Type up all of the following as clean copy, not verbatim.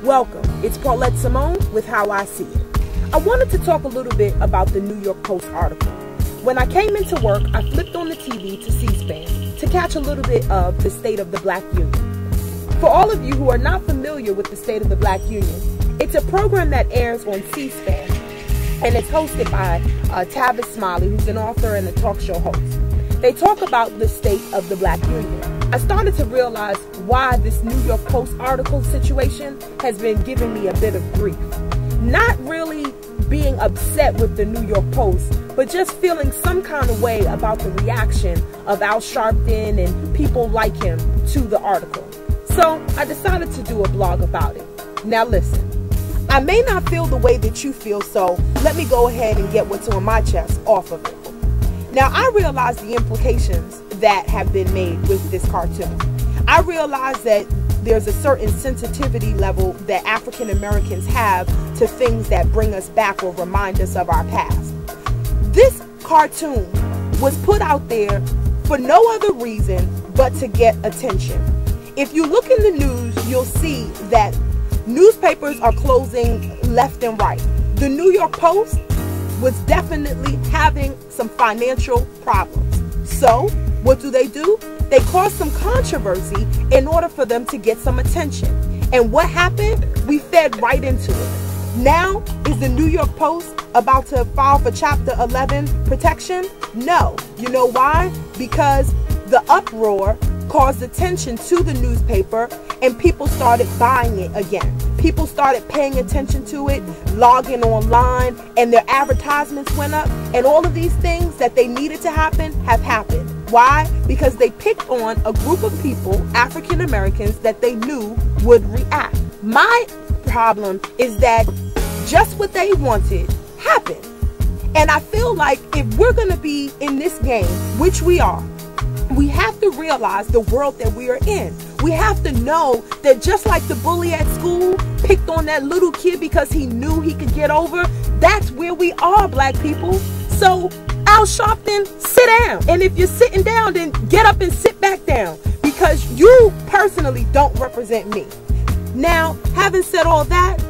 Welcome, it's Paulette Simone with How I See It. I wanted to talk a little bit about the New York Post article. When I came into work, I flipped on the TV to C-SPAN to catch a little bit of the State of the Black Union. For all of you who are not familiar with the State of the Black Union, it's a program that airs on C-SPAN, and it's hosted by Tavis Smiley, who's an author and a talk show host. They talk about the State of the Black Union. I started to realize why this New York Post article situation has been giving me a bit of grief. Not really being upset with the New York Post, but just feeling some kind of way about the reaction of Al Sharpton and people like him to the article. So I decided to do a blog about it. Now listen, I may not feel the way that you feel, so let me go ahead and get what's on my chest off of it. Now I realize the implications that have been made with this cartoon. I realize that there's a certain sensitivity level that African Americans have to things that bring us back or remind us of our past. This cartoon was put out there for no other reason but to get attention. If you look in the news, you'll see that newspapers are closing left and right. The New York Post was definitely having some financial problems. So what do? They caused some controversy in order for them to get some attention. And what happened? We fed right into it. Now, is the New York Post about to file for Chapter 11 protection? No. You know why? Because the uproar caused attention to the newspaper and people started buying it again. People started paying attention to it, logging online, and their advertisements went up, and all of these things that they needed to happen have happened. Why? Because they picked on a group of people, African Americans, that they knew would react. My problem is that just what they wanted happened. And I feel like if we're going to be in this game, which we are, we have to realize the world that we are in. We have to know that just like the bully at school picked on that little kid because he knew he could get over, that's where we are, black people. So Al Sharpton, sit down. And if you're sitting down, then get up and sit back down, because you personally don't represent me. Now, having said all that,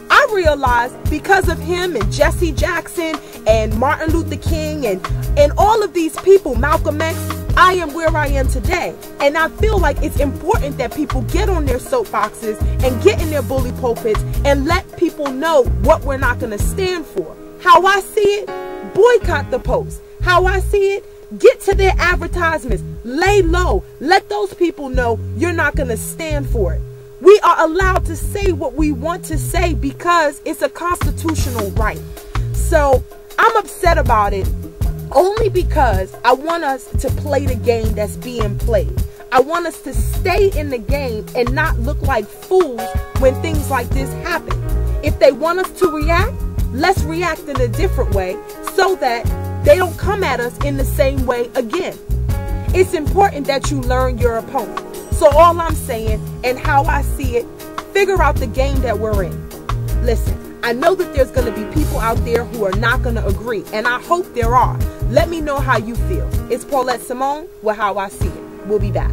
I realized because of him and Jesse Jackson and Martin Luther King and all of these people, Malcolm X, I am where I am today. And I feel like it's important that people get on their soapboxes and get in their bully pulpits and let people know what we're not going to stand for. How I see it, boycott the Post. How I see it, get to their advertisements, lay low, let those people know you're not going to stand for it. We are allowed to say what we want to say because it's a constitutional right. So I'm upset about it only because I want us to play the game that's being played. I want us to stay in the game and not look like fools when things like this happen. If they want us to react, let's react in a different way so that they don't come at us in the same way again. It's important that you learn your opponent. So all I'm saying, and how I see it, figure out the game that we're in. Listen, I know that there's going to be people out there who are not going to agree, and I hope there are. Let me know how you feel. It's Paulette Simone with How I See It. We'll be back.